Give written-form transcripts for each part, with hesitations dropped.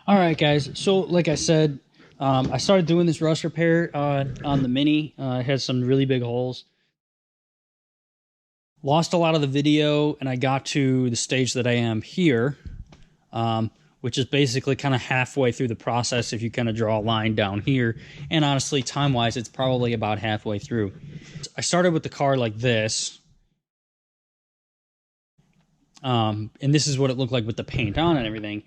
All right, guys. So, like I said, I started doing this rust repair on the Mini. It has some really big holes. Lost a lot of the video, and I got to the stage that I am here, which is basically kind of halfway through the process if you kind of draw a line down here. And honestly, time-wise, it's probably about halfway through. I started with the car like this. And this is what it looked like with the paint on and everything.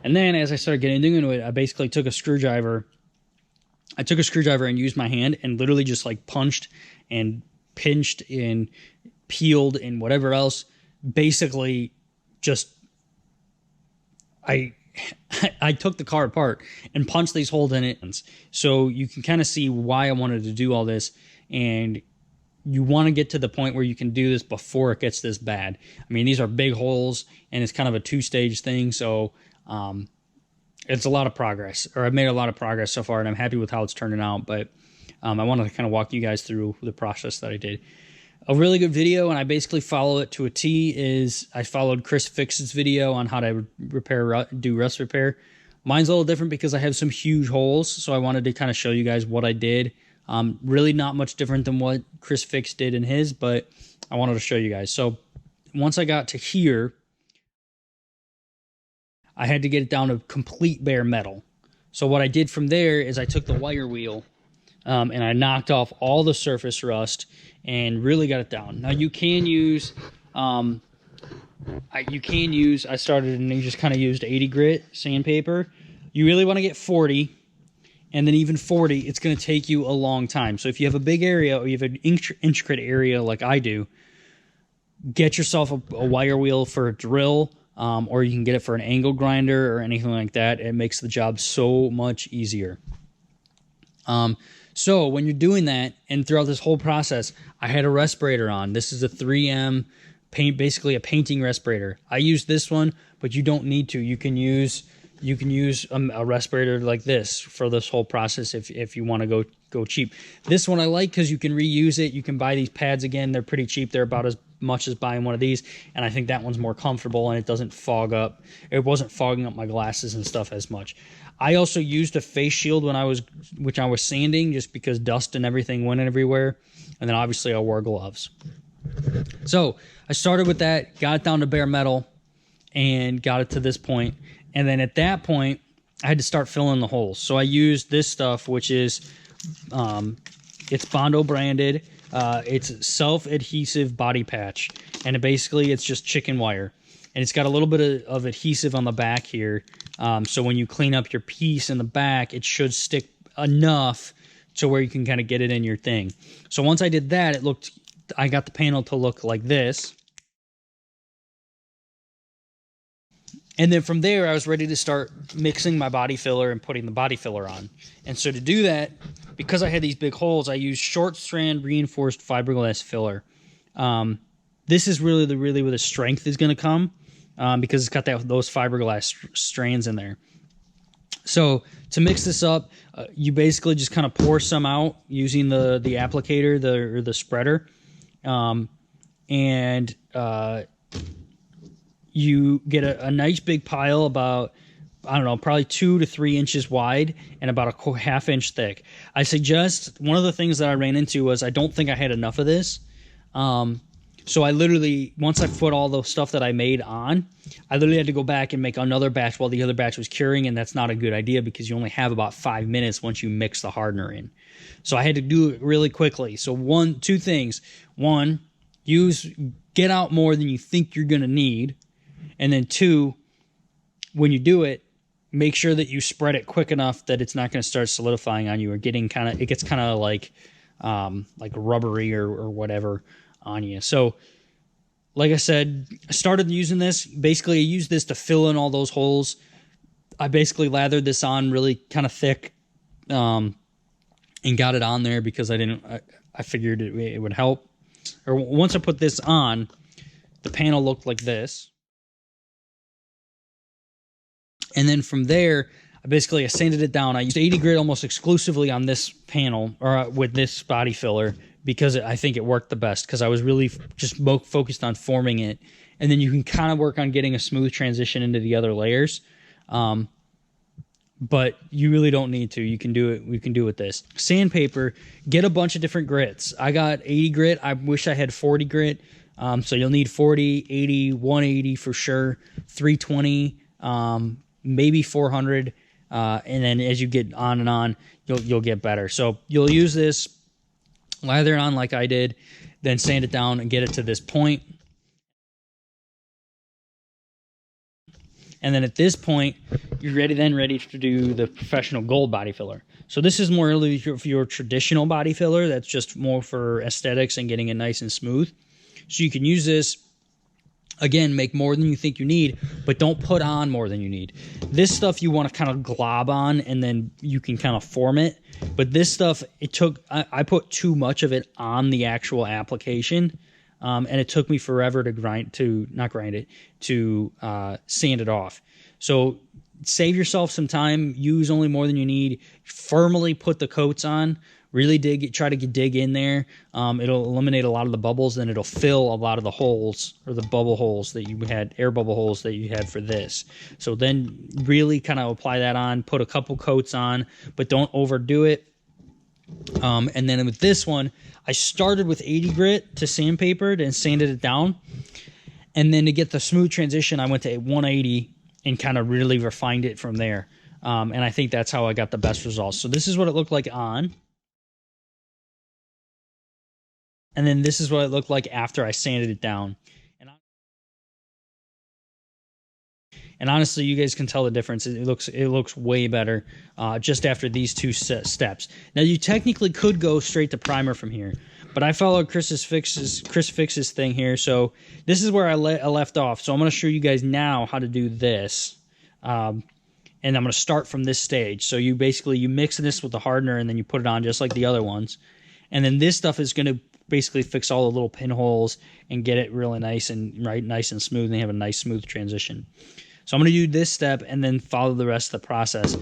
And then as I started getting into it, I basically took a screwdriver. I took a screwdriver and used my hand and literally just like punched and pinched and peeled and whatever else. Basically, just I took the car apart and punched these holes in it. So you can kind of see why I wanted to do all this. And you want to get to the point where you can do this before it gets this bad. I mean, these are big holes, and it's kind of a two-stage thing, so it's a lot of progress, or I've made a lot of progress so far, and I'm happy with how it's turning out, but I want to kind of walk you guys through the process that I did. A really good video, and I basically follow it to a T, is I followed Chris Fix's video on how to do rust repair. Mine's a little different because I have some huge holes, so I wanted to kind of show you guys what I did. Really not much different than what Chris Fix did in his, but I wanted to show you guys. So once I got to here, I had to get it down to complete bare metal. So what I did from there is I took the wire wheel and I knocked off all the surface rust and really got it down. Now you can use, I started and just kind of used 80 grit sandpaper. You really want to get 40. And then even 40, it's going to take you a long time. So if you have a big area or you have an intricate area like I do, get yourself a wire wheel for a drill, or you can get it for an angle grinder or anything like that. It makes the job so much easier. So when you're doing that, and throughout this whole process, I had a respirator on. This is a 3M basically a painting respirator. I use this one, but you don't need to. You can use a respirator like this for this whole process if you want to go cheap. This one I like because you can reuse it. You can buy these pads again. They're pretty cheap. They're about as much as buying one of these, and I think that one's more comfortable and it doesn't fog up. It wasn't fogging up my glasses and stuff as much. I also used a face shield which I was sanding just because dust and everything went everywhere, and then obviously I wore gloves. So I started with that, got it down to bare metal, and got it to this point. And then at that point, I had to start filling the holes. So I used this stuff, which is, it's Bondo branded. It's self-adhesive body patch. And it's just chicken wire. And it's got a little bit of adhesive on the back here. So when you clean up your piece in the back, it should stick enough to where you can kind of get it in your thing. So once I did that, I got the panel to look like this. And then from there, I was ready to start mixing my body filler and putting the body filler on. And so to do that, because I had these big holes, I used short strand reinforced fiberglass filler. This is really where the strength is going to come, because it's got those fiberglass strands in there. So to mix this up, you basically just kind of pour some out using the applicator, or the spreader, you get a nice big pile about, I don't know, probably 2 to 3 inches wide and about a half-inch thick. I suggest, one of the things that I ran into was I don't think I had enough of this. So I literally, once I put all the stuff that I made on, I literally had to go back and make another batch while the other batch was curing, and that's not a good idea because you only have about 5 minutes once you mix the hardener in. So I had to do it really quickly. So two things. One, get out more than you think you're going to need. And then 2, when you do it, make sure that you spread it quick enough that it's not going to start solidifying on you or it gets kind of like rubbery or whatever on you. So like I said, I started using this. Basically, I used this to fill in all those holes. I basically lathered this on really kind of thick, and got it on there because I figured it would help. Or once I put this on, the panel looked like this. And then from there, I sanded it down. I used 80 grit almost exclusively on this panel, or with this body filler, because I think it worked the best, because I was really just focused on forming it. And then you can kind of work on getting a smooth transition into the other layers. but you really don't need to. You can do it. We can do it with this. Sandpaper, get a bunch of different grits. I got 80 grit. I wish I had 40 grit. So you'll need 40, 80, 180 for sure, 320, maybe 400. And then as you get on and on, you'll get better. So you'll use this, lather it on like I did, then sand it down and get it to this point. And then at this point, you're ready to do the professional gold body filler. So this is more of your traditional body filler. That's just more for aesthetics and getting it nice and smooth. So you can use this, again, make more than you think you need, but don't put on more than you need. This stuff you want to kind of glob on, and then you can kind of form it. But this stuff, I put too much of it on the actual application. And it took me forever to sand it off. So save yourself some time, use only more than you need, firmly put the coats on, really try to dig in there. It'll eliminate a lot of the bubbles, then it'll fill a lot of the holes, or the bubble holes that you had, air bubble holes that you had for this. So then really kind of apply that on, put a couple coats on, but don't overdo it. And then with this one, I started with 80 grit to sandpaper and sanded it down. And then to get the smooth transition, I went to 180 and kind of really refined it from there. And I think that's how I got the best results. So this is what it looked like on. And then this is what it looked like after I sanded it down. And honestly, you guys can tell the difference. It looks way better just after these two steps. Now, you technically could go straight to primer from here, but I followed Chris Fix's thing here. So this is where I left off. So I'm going to show you guys now how to do this. And I'm going to start from this stage. So you mix this with the hardener, and then you put it on just like the other ones. And then this stuff is going to basically fix all the little pinholes and get it really nice and smooth, and they have a nice smooth transition. So I'm going to do this step and then follow the rest of the process.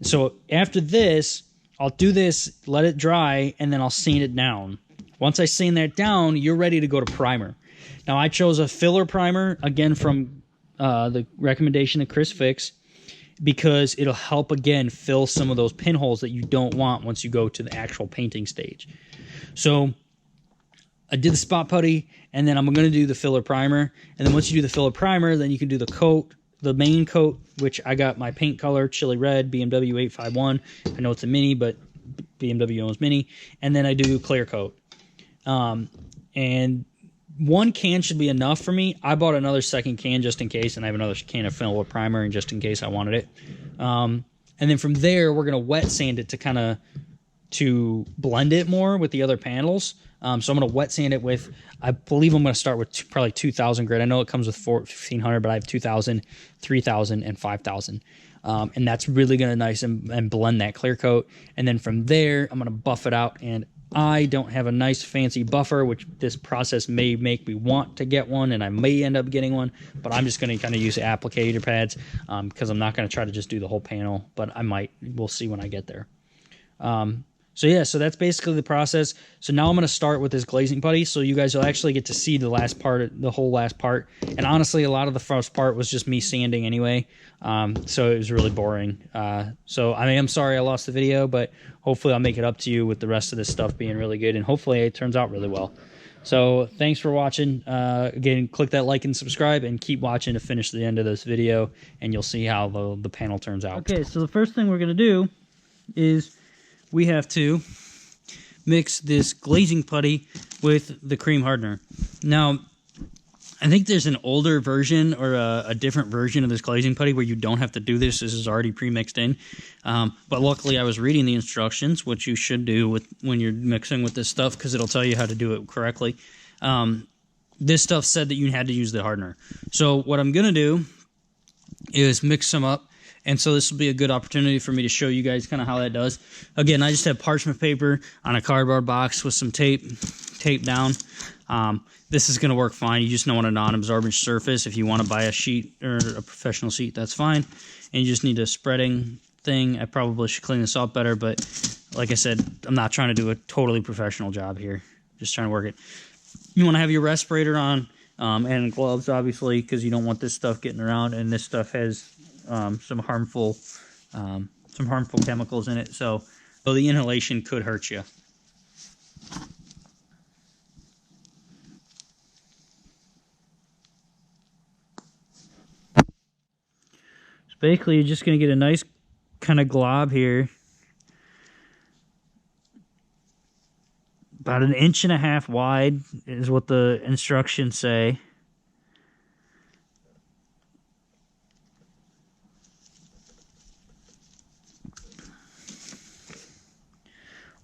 So after this, I'll do this, let it dry, and then I'll sand it down. Once I sand that down, you're ready to go to primer. Now, I chose a filler primer, again, from the recommendation of Chris Fix, because it'll help, again, fill some of those pinholes that you don't want once you go to the actual painting stage. So I did the spot putty, and then I'm going to do the filler primer. And then once you do the filler primer, then you can do the coat, the main coat, which I got my paint color, Chili Red, BMW 851. I know it's a mini, but BMW owns mini. And then I do clear coat. And one can should be enough for me. I bought another second can just in case, and I have another can of filler primer and just in case I wanted it. And then from there, we're going to wet sand it to blend it more with the other panels. So I'm going to wet sand it with, I believe I'm going to start with probably 2,000 grit. I know it comes with 1,500, but I have 2,000, 3,000, and 5,000. And that's really going to nice and blend that clear coat. And then from there, I'm going to buff it out. And I don't have a nice fancy buffer, which this process may make me want to get one, and I may end up getting one. But I'm just going to kind of use applicator pads because I'm not going to try to just do the whole panel, but I might. We'll see when I get there. So yeah, so that's basically the process. So now I'm going to start with this glazing putty, so you guys will actually get to see the last part, the whole last part. And honestly, a lot of the first part was just me sanding anyway, so it was really boring. So I mean, I'm sorry I lost the video, but hopefully I'll make it up to you with the rest of this stuff being really good, and hopefully it turns out really well. So thanks for watching. Again, click that like and subscribe, and keep watching to finish the end of this video, and you'll see how the panel turns out. Okay, so the first thing we're going to do is we have to mix this glazing putty with the cream hardener. Now, I think there's an older version or a different version of this glazing putty where you don't have to do this. This is already pre-mixed in. But luckily, I was reading the instructions, which you should do when you're mixing with this stuff, because it'll tell you how to do it correctly. This stuff said that you had to use the hardener. So what I'm going to do is mix some up. And so this will be a good opportunity for me to show you guys kind of how that does. Again, I just have parchment paper on a cardboard box with some tape down. This is going to work fine. You just don't want a non-absorbent surface. If you want to buy a sheet or a professional sheet, that's fine. And you just need a spreading thing. I probably should clean this up better, but like I said, I'm not trying to do a totally professional job here. Just trying to work it. You want to have your respirator on and gloves, obviously, because you don't want this stuff getting around. And this stuff has some harmful some harmful chemicals in it, so the inhalation could hurt you. So basically, you're just going to get a nice kind of glob here. About 1.5 inches wide is what the instructions say.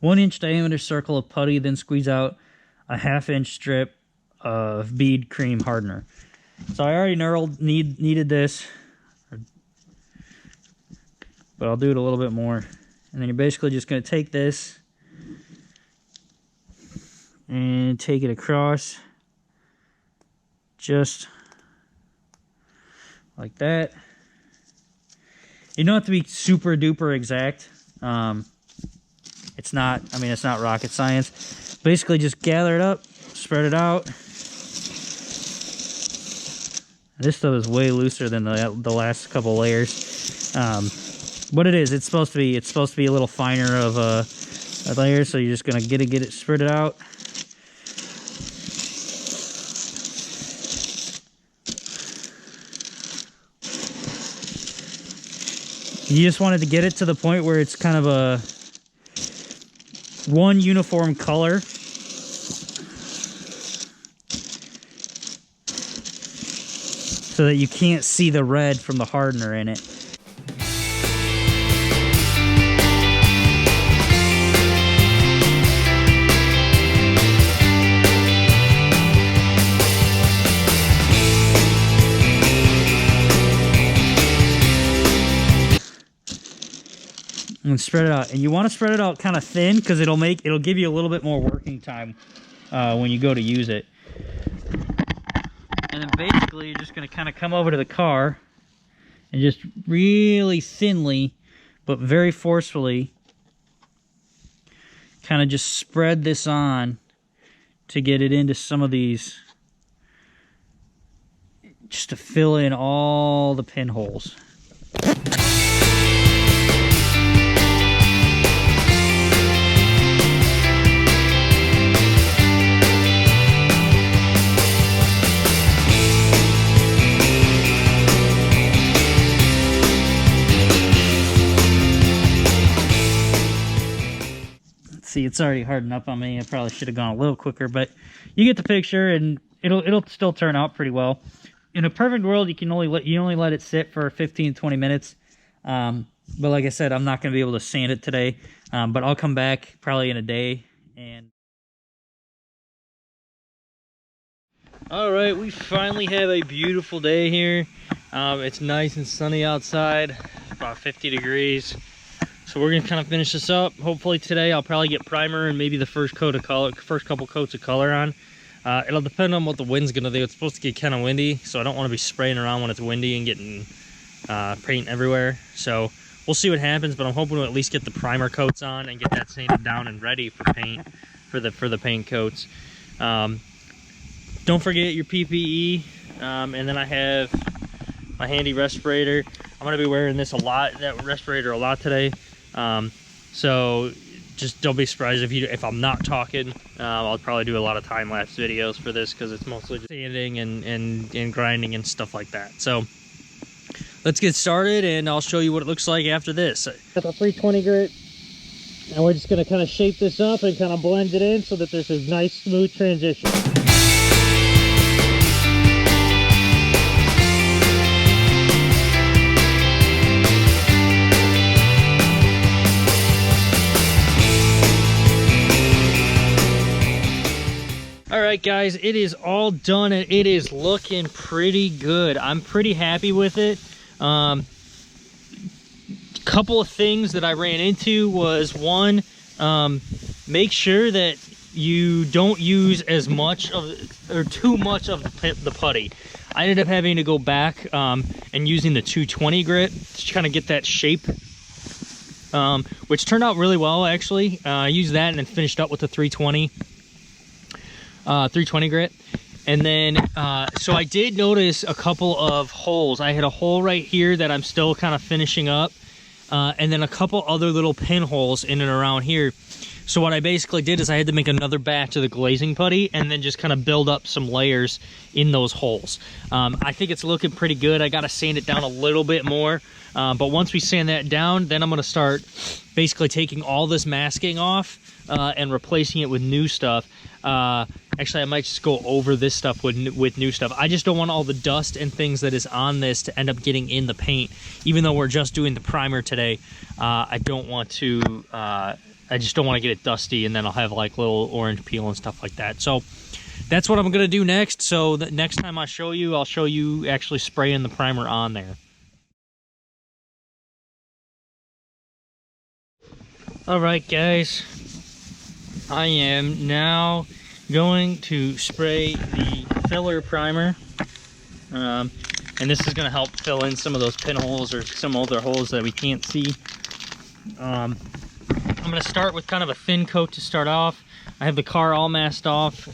One-inch diameter circle of putty, then squeeze out a 1/2 inch strip of bead cream hardener. So I already needed this, but I'll do it a little bit more. And then you're basically just going to take this and take it across just like that. You don't have to be super duper exact. It's not, I mean, it's not rocket science. Basically just gather it up, spread it out. This stuff is way looser than the last couple layers. What it is, it's supposed to be a little finer of a layer, so you're just gonna get it spread it out. You just wanted to get it to the point where it's kind of a one uniform color. So that you can't see the red from the hardener in it. And spread it out, and you want to spread it out kind of thin because it'll give you a little bit more working time when you go to use it. And then basically you're just going to kind of come over to the car and just really thinly but very forcefully kind of just spread this on to get it into some of these, just to fill in all the pinholes. See, it's already hardened up on me. I probably should have gone a little quicker, but you get the picture, and it'll still turn out pretty well. In a perfect world, you only let it sit for 15-20 minutes. But like I said, I'm not going to be able to sand it today. But I'll come back probably in a day. And all right, we finally have a beautiful day here. It's nice and sunny outside, about 50 degrees. So we're gonna kind of finish this up. Hopefully today I'll probably get primer and maybe the first couple coats of color on. It'll depend on what the wind's gonna do. It's supposed to get kind of windy, so I don't want to be spraying around when it's windy and getting paint everywhere. So we'll see what happens, but I'm hoping to at least get the primer coats on and get that sanded down and ready for paint, for the paint coats. Don't forget your PPE, and then I have my handy respirator. I'm gonna be wearing this that respirator a lot today. So just don't be surprised if I'm not talking. I'll probably do a lot of time-lapse videos for this because it's mostly just sanding and grinding and stuff like that. So let's get started, and I'll show you what it looks like after this. Got the 320 grit, and we're just going to kind of shape this up and kind of blend it in so that there's a nice smooth transition. Alright guys, it is all done and it is looking pretty good. I'm pretty happy with it. Couple of things that I ran into was, one, make sure that you don't use as much of or too much of the putty. I ended up having to go back and using the 220 grit to kind of get that shape, which turned out really well actually. I used that and then finished up with the 320 grit. And then so I did notice a couple of holes. I had a hole right here that I'm still kind of finishing up. and then a couple other little pinholes in and around here. So what I basically did is I had to make another batch of the glazing putty and then just kind of build up some layers in those holes. I think it's looking pretty good. I got to sand it down a little bit more. But once we sand that down, then I'm going to start basically taking all this masking off and replacing it with new stuff. Actually, I might just go over this stuff with new stuff. I just don't want all the dust and things that is on this to end up getting in the paint. Even though we're just doing the primer today, I don't want to... I just don't want to get it dusty, and then I'll have like little orange peel and stuff like that. So that's what I'm going to do next. So the next time I show you, I'll show you actually spraying the primer on there. All right, guys. I am now going to spray the filler primer. And this is going to help fill in some of those pinholes or some other holes that we can't see. I'm going to start with kind of a thin coat to start off. I have the car all masked off.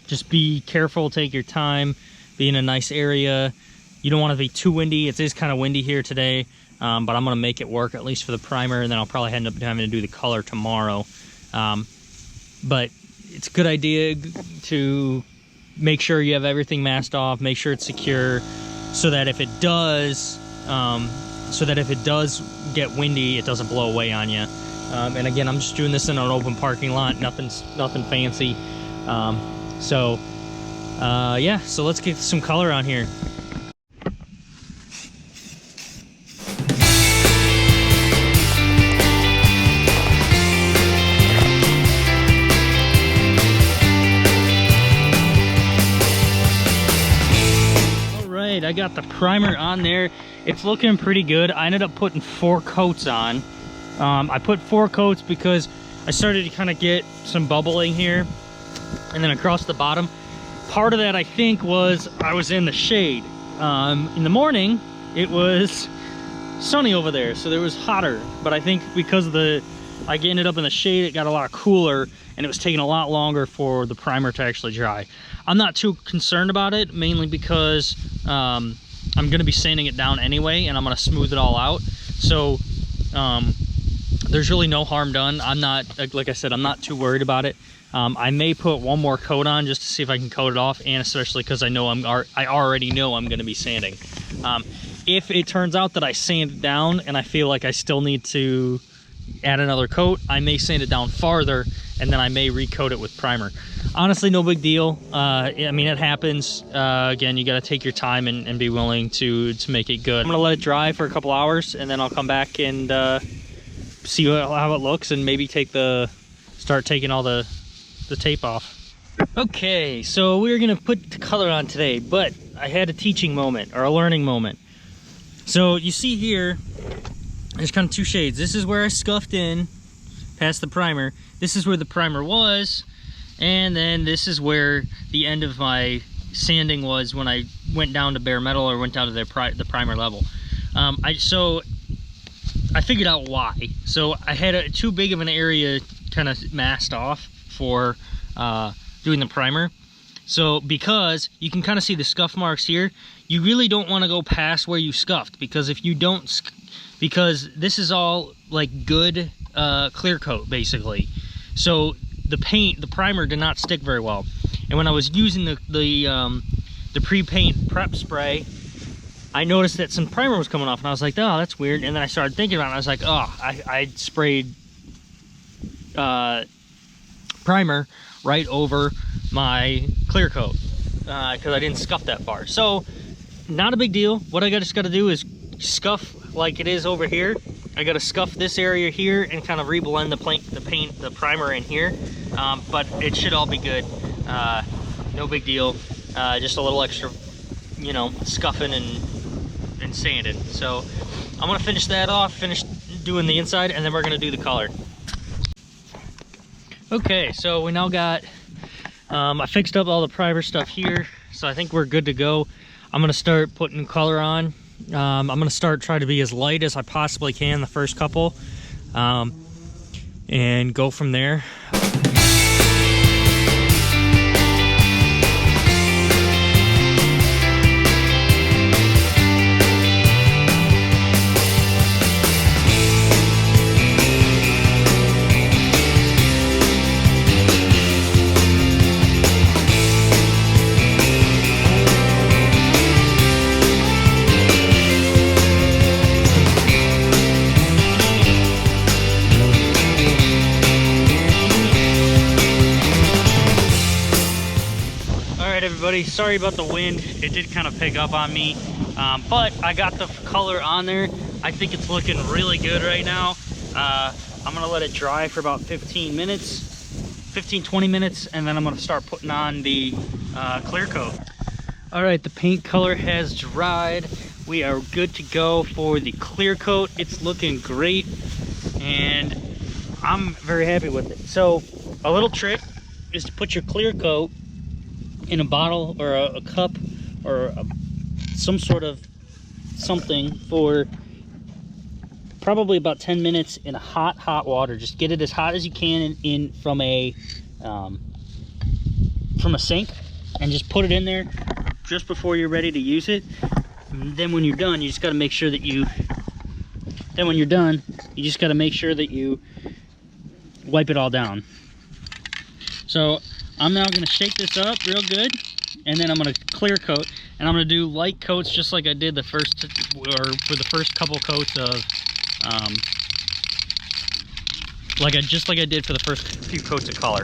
Just be careful, take your time, be in a nice area. You don't want to be too windy. It is kind of windy here today, but I'm going to make it work at least for the primer, and then I'll probably end up having to do the color tomorrow. But it's a good idea to make sure you have everything masked off, make sure it's secure, so that if it does get windy, it doesn't blow away on you. And again, I'm just doing this in an open parking lot, nothing fancy. Yeah, so let's get some color on here. Alright, I got the primer on there. It's looking pretty good. I ended up putting 4 coats on. I put 4 coats because I started to kind of get some bubbling here and then across the bottom. Part of that, I think, was I was in the shade. In the morning, it was sunny over there, so it was hotter. But I think because I ended up in the shade, it got a lot cooler, and it was taking a lot longer for the primer to actually dry. I'm not too concerned about it, mainly because I'm going to be sanding it down anyway, and I'm going to smooth it all out. So there's really no harm done. I'm not, like I said, I'm not too worried about it. I may put one more coat on just to see if I can coat it off, and especially because I already know I'm going to be sanding. If it turns out that I sand it down and I feel like I still need to add another coat, I may sand it down farther, and then I may recoat it with primer. Honestly, no big deal. I mean, it happens. Again, you got to take your time and be willing to make it good. I'm gonna let it dry for a couple hours, and then I'll come back and see how it looks, and maybe start taking all the tape off. Okay, so we're gonna put the color on today, but I had a teaching moment or a learning moment. So you see here, there's kind of 2 shades. This is where I scuffed in past the primer. This is where the primer was, and then this is where the end of my sanding was when I went down to bare metal or went down to the primer level. So I figured out why. So I had too big of an area kind of masked off for doing the primer. So because you can kind of see the scuff marks here, you really don't want to go past where you scuffed, because if you don't, because this is all like good clear coat basically. So the primer did not stick very well. And when I was using the pre-paint prep spray, I noticed that some primer was coming off, and I was like, oh, that's weird. And then I started thinking about it, and I was like, oh, I sprayed primer right over my clear coat because I didn't scuff that far. So not a big deal. What I just got to do is scuff like it is over here. I got to scuff this area here and kind of reblend the primer in here, but it should all be good. No big deal. Just a little extra, you know, scuffing and sanding. So I'm gonna finish that off, finish doing the inside, and then we're gonna do the color. Okay, so we now got, I fixed up all the primer stuff here, so I think we're good to go. I'm gonna start putting color on. I'm gonna try to be as light as I possibly can the first couple, and go from there. everybody. Sorry about the wind. It did kind of pick up on me, but I got the color on there. I think it's looking really good right now. I'm gonna let it dry for about 15 minutes, 20 minutes, and then I'm gonna start putting on the clear coat. All right, the paint color has dried. We are good to go for the clear coat. It's looking great, and I'm very happy with it. So a little trick is to put your clear coat in a bottle or a cup or some sort of something for probably about 10 minutes in hot water. Just get it as hot as you can in from a sink, and just put it in there just before you're ready to use it. And then when you're done, you just got to make sure that you wipe it all down. So I'm now going to shake this up real good, and then I'm going to clear coat, and I'm going to do light coats just like I did the first couple coats of just like I did for the first few coats of color.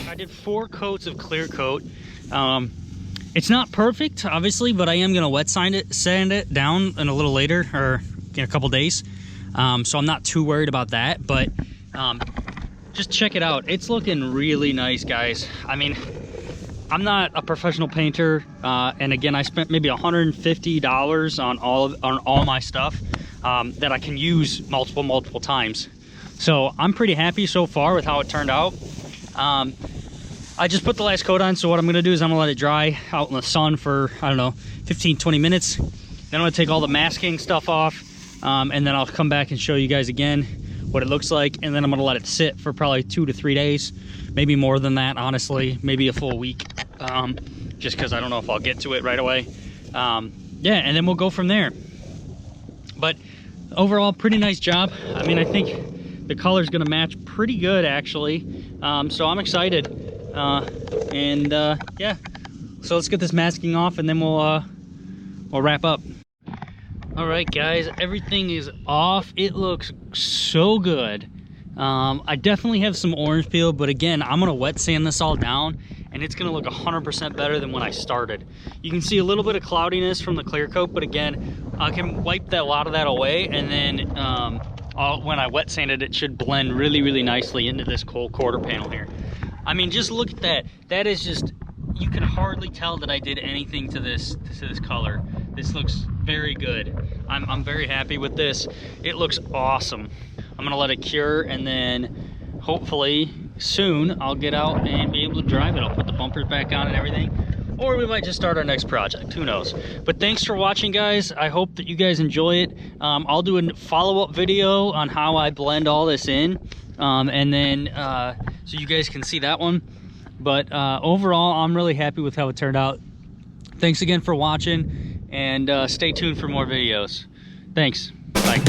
I did 4 coats of clear coat. It's not perfect, obviously, but I am going to wet sand it down in a little later, or in a couple days. So I'm not too worried about that, but just check it out. It's looking really nice, guys. I mean, I'm not a professional painter, and again, I spent maybe $150 on all my stuff that I can use multiple times. So I'm pretty happy so far with how it turned out. I just put the last coat on, so what I'm going to do is I'm going to let it dry out in the sun for, I don't know, 15-20 minutes. Then I'm going to take all the masking stuff off, and then I'll come back and show you guys again what it looks like, and then I'm going to let it sit for probably 2 to 3 days, maybe more than that, honestly, maybe a full week, just because I don't know if I'll get to it right away. Yeah, and then we'll go from there. But overall, pretty nice job. I mean, I think the color's going to match pretty good, actually, so I'm excited. Yeah, so let's get this masking off, and then we'll wrap up. All right, guys, everything is off. It looks so good. I definitely have some orange peel, but again, I'm gonna wet sand this all down, and it's gonna look 100% better than when I started. You can see a little bit of cloudiness from the clear coat, but again, I can wipe a lot of that away, and then when I wet sand it, it should blend really nicely into this cold quarter panel here. I mean, just look at that. That is just, you can hardly tell that I did anything to this color. This looks very good. I'm very happy with this. It looks awesome. I'm gonna let it cure, and then hopefully soon I'll get out and be able to drive it. I'll put the bumpers back on and everything, or we might just start our next project, who knows. But thanks for watching, guys. I hope that you guys enjoy it. I'll do a follow-up video on how I blend all this in, and then so you guys can see that one. But overall, I'm really happy with how it turned out. Thanks again for watching, and stay tuned for more videos. Thanks. Bye.